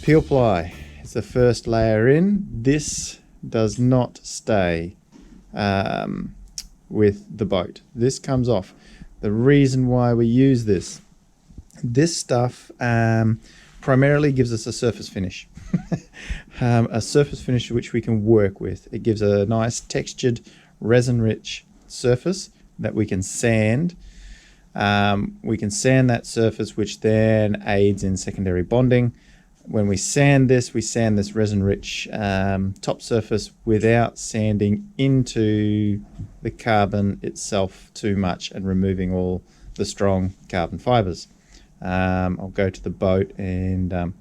Peel ply is the first layer in. This does not stay with the boat. This comes off. The reason why we use this stuff primarily gives us a surface finish. A surface finish which we can work with. It gives a nice textured resin-rich surface that we can sand. We can sand that surface, which then aids in secondary bonding. When we sand this resin-rich top surface without sanding into the carbon itself too much and removing all the strong carbon fibers. I'll go to the boat and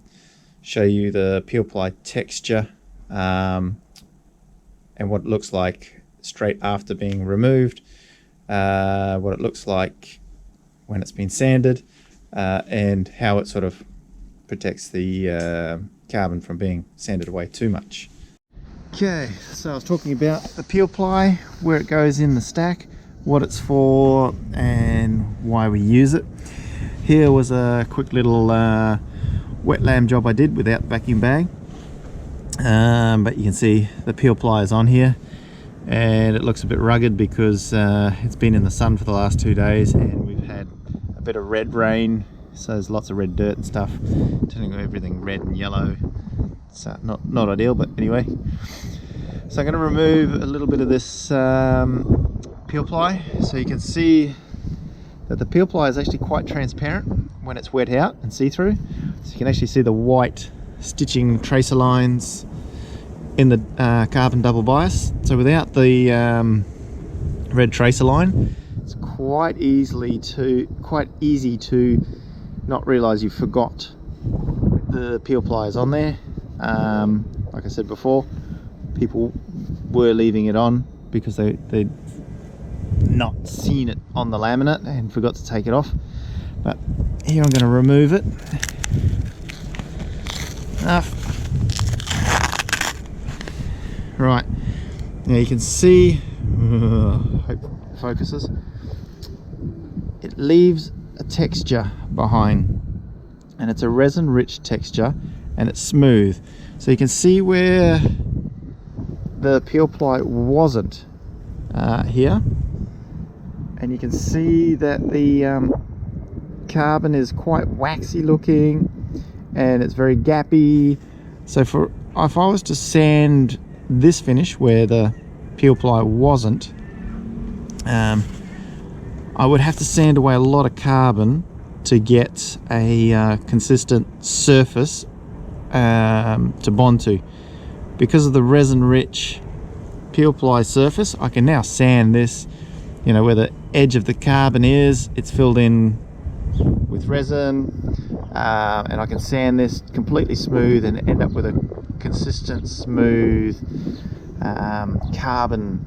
show you the peel ply texture and what it looks like straight after being removed, what it looks like when it's been sanded, and how it sort of protects the carbon from being sanded away too much. Okay, so I was talking about the peel ply, where it goes in the stack, what it's for, and why we use it. Here was a quick little wet lamb job I did without the vacuum bag, but you can see the peel ply is on here, and it looks a bit rugged because it's been in the sun for the last 2 days, and we've had a bit of red rain. So there's lots of red dirt and stuff, turning everything red and yellow. It's not ideal, but anyway. So I'm going to remove a little bit of this peel ply, so you can see that the peel ply is actually quite transparent when it's wet out and see-through. So you can actually see the white stitching tracer lines in the carbon double bias. So without the red tracer line, it's quite easy to not realize you forgot the peel ply is on there. Like I said before, people were leaving it on because they'd not seen it on the laminate and forgot to take it off. But here I'm going to remove it. Right, now you can see, hope it focuses, it leaves a texture behind, and it's a resin-rich texture, and it's smooth. So you can see where the peel ply wasn't here, and you can see that the carbon is quite waxy looking, and it's very gappy. So if I was to sand this finish where the peel ply wasn't, I would have to sand away a lot of carbon to get a consistent surface to bond to. Because of the resin-rich peel ply surface, I can now sand this, you know, where the edge of the carbon is, it's filled in with resin, and I can sand this completely smooth and end up with a consistent, smooth carbon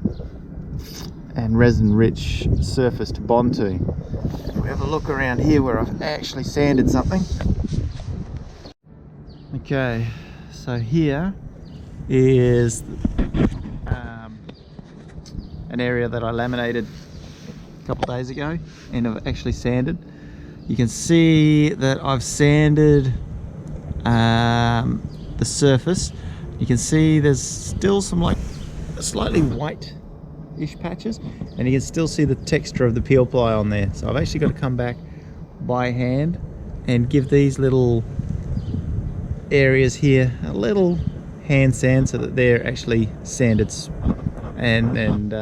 and resin-rich surface to bond to. We have a look around here where I've actually sanded something. Okay, so here is an area that I laminated a couple of days ago and I've actually sanded. You can see that I've sanded the surface. You can see there's still some like slightly white-ish patches, and you can still see the texture of the peel ply on there. So I've actually got to come back by hand and give these little areas here a little hand sand so that they're actually sanded and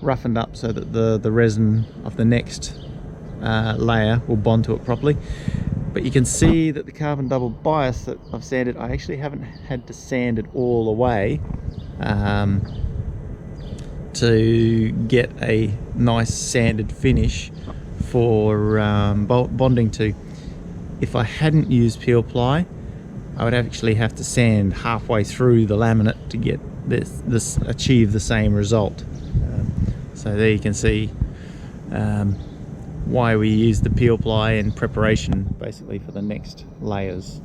roughened up so that the resin of the next layer will bond to it properly. But you can see that the carbon double bias that I've sanded, I actually haven't had to sand it all away to get a nice sanded finish for bonding to. If I hadn't used peel ply, I would actually have to sand halfway through the laminate to get this achieve the same result. So there you can see why we use the peel ply in preparation basically for the next layers.